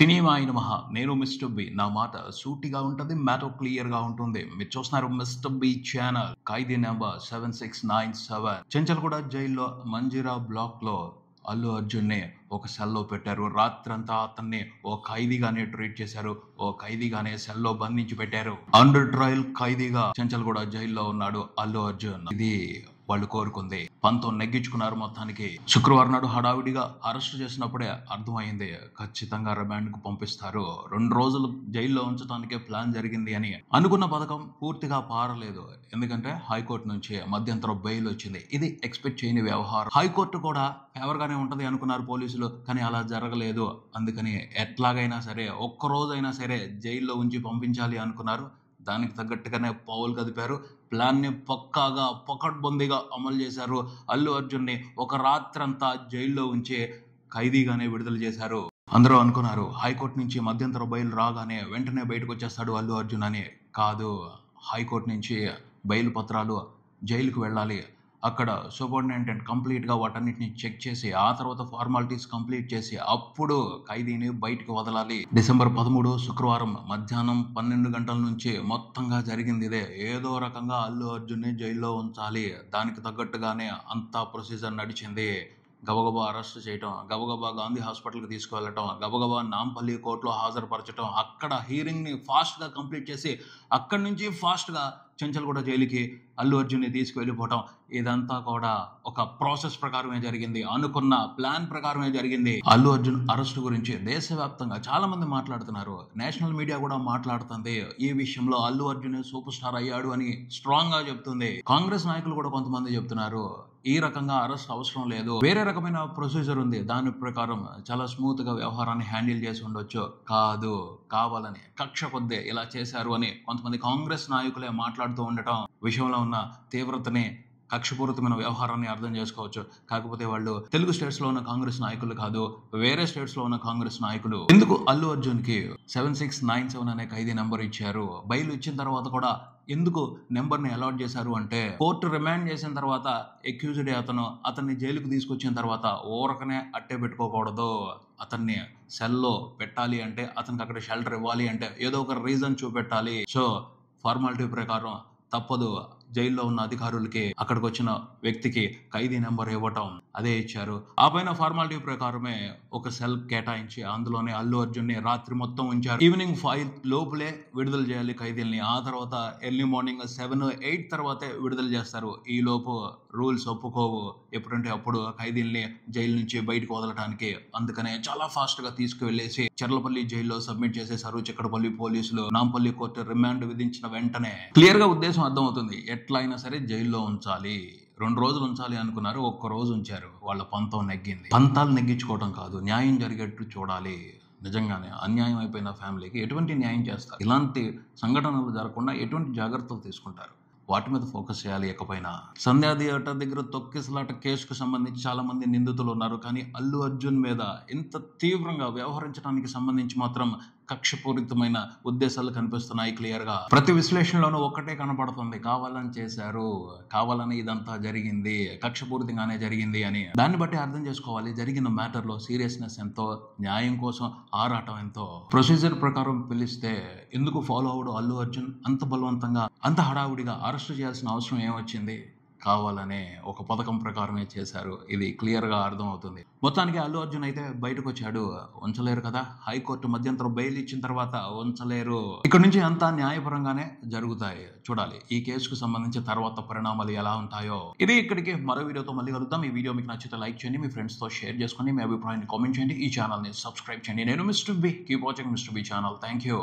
Cinema అయిన మహా నేను మిస్టర్ బి. నా మాట సూటిగా ఉంటుంది, మ్యాటర్ క్లియర్ గా ఉంటుంది. మీరు చూస్తున్నారు మిస్టర్ బి ఛానల్. ఖైదీ నెంబర్ 7697. చెంచల్గూడ జైల్లో మంజీరా బ్లాక్ లో అల్లు అర్జున్ ని ఒక సెల్లో పెట్టారు. రాత్రంతా అతన్ని ఓ ఖైదీగానే ట్రీట్ చేశారు. ఓ ఖైదీగానే సెల్లో బంధించి పెట్టారు. అండర్ ట్రయల్ ఖైదీగా చెంచల్గూడ జైల్లో ఉన్నాడు అల్లు అర్జున్. ఇది వాళ్ళు కోరుకుంది. పంతం నెగ్గించుకున్నారు మొత్తానికి. శుక్రవారం నాడు హడావిడిగా అరెస్ట్ చేసినప్పుడే అర్థమైంది ఖచ్చితంగా రిమాండ్ కు పంపిస్తారు, 2 రోజులు జైల్లో ఉంచడానికే ప్లాన్ జరిగింది అని. అనుకున్న పథకం పూర్తిగా పారలేదు. ఎందుకంటే హైకోర్టు నుంచి మధ్యంతర బెయిల్ వచ్చింది. ఇది ఎక్స్పెక్ట్ చేయని వ్యవహారం. హైకోర్టు కూడా ఫేవర్ గానే ఉంటది అనుకున్నారు పోలీసులు, కానీ అలా జరగలేదు. అందుకని ఎట్లాగైనా సరే ఒక్క రోజైనా సరే జైల్లో ఉంచి పంపించాలి అనుకున్నారు. దానికి తగ్గట్టుగానే పావులు కదిపారు. ప్లాన్ ని పక్కాగా పకడ్బందీగా అమలు చేశారు. అల్లు అర్జున్ ని ఒక రాత్రంతా జైల్లో ఉంచి ఖైదీగానే విడుదల చేశారు. అందరూ అనుకున్నారు హైకోర్టు నుంచి మధ్యంతర బెయిల్ రాగానే వెంటనే బయటకు వచ్చేస్తాడు అల్లు అర్జున్ అని. కాదు, హైకోర్టు నుంచి బెయిల్ పత్రాలు జైలుకు వెళ్ళాలి. అక్కడ సూపరింటెండెంట్ కంప్లీట్ గా వాటన్నిటిని చెక్ చేసి ఆ తర్వాత ఫార్మాలిటీస్ కంప్లీట్ చేసి అప్పుడు ఖైదీని బయటకు వదలాలి. డిసెంబర్ 13 శుక్రవారం మధ్యాహ్నం 12 గంటల నుంచి మొత్తంగా జరిగింది ఇదే. ఏదో రకంగా అల్లు అర్జున్ ని జైల్లో ఉంచాలి. దానికి తగ్గట్టుగానే అంతా ప్రొసీజర్ నడిచింది. గబగబా అరెస్ట్ చేయటం, గబగబా గాంధీ హాస్పిటల్కి తీసుకువెళ్ళటం, గబగబా నాంపల్లి కోర్టులో హాజరుపరచడం, అక్కడ హీరింగ్ ని ఫాస్ట్ గా కంప్లీట్ చేసి అక్కడి నుంచి ఫాస్ట్ గా చెంచల్గూడ జైలుకి అల్లు అర్జున్ ని తీసుకువెళ్ళిపోవటం, ఇదంతా కూడా ఒక ప్రాసెస్ ప్రకారమే జరిగింది. అనుకున్న ప్లాన్ ప్రకారమే జరిగింది. అల్లు అర్జున్ అరెస్ట్ గురించి దేశవ్యాప్తంగా చాలా మంది మాట్లాడుతున్నారు. నేషనల్ మీడియా కూడా మాట్లాడుతుంది. ఈ విషయంలో అల్లు అర్జున్ సూపర్ స్టార్ అయ్యాడు అని స్ట్రాంగ్ గా చెప్తుంది. కాంగ్రెస్ నాయకులు కూడా కొంతమంది చెప్తున్నారు ఈ రకంగా అరెస్ట్ అవసరం లేదు, వేరే రకమైన ప్రొసీజర్ ఉంది, దాని ప్రకారం చాలా స్మూత్ గా వ్యవహారాన్ని హ్యాండిల్ చేసి ఉండొచ్చు. కాదు, కావాలని కక్ష కొద్దే ఇలా చేశారు అని కొంతమంది కాంగ్రెస్ నాయకులే మాట్లాడుతూ ఉండటం విషయంలో ఉన్న తీవ్రతని, కక్షపూరితమైన వ్యవహారాన్ని అర్థం చేసుకోవచ్చు. కాకపోతే వాళ్ళు తెలుగు స్టేట్స్ లో ఉన్న కాంగ్రెస్ నాయకులు కాదు, వేరే స్టేట్స్ లో ఉన్న కాంగ్రెస్ నాయకులు. ఎందుకు అల్లు అర్జున్ కి 7697 అనే ఖైదీ నెంబర్ ఇచ్చారు? బెయిల్ ఇచ్చిన తర్వాత కూడా ఎందుకు నెంబర్ ని అలాట్ చేశారు అంటే, కోర్టు రిమాండ్ చేసిన తర్వాత అక్యూజ్డ్ అతన్ని జైలుకు తీసుకొచ్చిన తర్వాత ఊరకనే అట్టే పెట్టుకోకూడదు. అతన్ని సెల్లో పెట్టాలి అంటే, అతనికి అక్కడ షెల్టర్ ఇవ్వాలి అంటే ఏదో ఒక రీజన్ చూపెట్టాలి. సో ఫార్మాలిటీ ప్రకారం తప్పదు. జైల్లో ఉన్న అధికారులకి అక్కడికి వచ్చిన వ్యక్తికి ఖైదీ నెంబర్ ఇవ్వటం, అదే ఇచ్చారు. ఆ పైన ఫార్మాలిటీ ప్రకారమే ఒక సెల్ కేటాయించి అందులోనే అల్లు అర్జున్ ని రాత్రి మొత్తం ఉంచారు. ఈవినింగ్ 5 లోపులే విడుదల చేయాలి ఖైదీల్ని. ఆ తర్వాత ఎర్లీ మార్నింగ్ 7, 8 తర్వాతే విడుదల చేస్తారు. ఈ లోపు రూల్స్ ఒప్పుకోవు ఎప్పుడంటే అప్పుడు ఖైదీల్ని జైలు నుంచి బయటకు వదలటానికి. అందుకనే చాలా ఫాస్ట్ గా తీసుకువెళ్లేసి చర్లపల్లి జైల్లో సబ్మిట్ చేసేశారు. చిక్కడపల్లి పోలీసులు. నాంపల్లి కోర్టు రిమాండ్ విధించిన వెంటనే క్లియర్ గా ఉద్దేశం అర్థమవుతుంది. ఎట్లా అయినా సరే జైల్లో ఉంచాలి. 2 రోజులు ఉంచాలి అనుకున్నారు, 1 రోజు ఉంచారు. వాళ్ళ పంతం నెగ్గింది. పంతాలు నెగ్గించుకోవడం కాదు, న్యాయం జరిగేట్టు చూడాలి. నిజంగానే అన్యాయం అయిపోయిన ఫ్యామిలీకి ఎటువంటి న్యాయం చేస్తారు? ఇలాంటి సంఘటనలు జరగకుండా ఎటువంటి జాగ్రత్తలు తీసుకుంటారు? వాటి మీద ఫోకస్ చేయాలి. ఎకపోయినా సంధ్యా థియేటర్ దగ్గర తొక్కిసలాట కేసుకు సంబంధించి చాలా మంది నిందితులు ఉన్నారు. కానీ అల్లు అర్జున్ మీద ఇంత తీవ్రంగా వ్యవహరించడానికి సంబంధించి మాత్రం కక్షపూరితమైన ఉద్దేశాలు కనిపిస్తున్నాయి క్లియర్ గా. ప్రతి విశ్లేషణలోనూ ఒక్కటే కనపడుతుంది, కావాలని చేశారు, కావాలని ఇదంతా జరిగింది, కక్షపూరితంగానే జరిగింది అని. దాన్ని బట్టి అర్థం చేసుకోవాలి జరిగిన మ్యాటర్ లో సీరియస్నెస్ ఎంతో, న్యాయం కోసం ఆరాటం ఎంతో. ప్రొసీజర్ ప్రకారం పిలిస్తే ఎందుకు ఫాలో అవడు అల్లు అర్జున్? అంత బలవంతంగా, అంత హడావుడిగా అరెస్ట్ చేయాల్సిన అవసరం ఏమొచ్చింది? కావాలనే ఒక పథకం ప్రకారమే చేశారు. ఇది క్లియర్ గా అర్థం అవుతుంది. మొత్తానికి అల్లు అర్జున్ అయితే బయటకు వచ్చాడు. ఉంచలేరు కదా, హైకోర్టు మధ్యంతర బెయిల్ ఇచ్చిన తర్వాత ఉంచలేరు. ఇక్కడ నుంచి అంతా న్యాయపరంగానే జరుగుతాయి. చూడాలి ఈ కేసుకు సంబంధించి తర్వాత పరిణామాలు ఎలా ఉంటాయో. ఇది ఇక్కడికి. మరో వీడియోతో మళ్ళీ కలుద్దాం. ఈ వీడియో మీకు నచ్చితే లైక్ చేయండి, మీ ఫ్రెండ్స్ తో షేర్ చేసుకోండి, మీ అభిప్రాయాన్ని కామెంట్ చేయండి, ఈ ఛానల్ ని సబ్స్క్రైబ్ చేయండి. నేను mister B. Keep watching mister B channel. Thank you.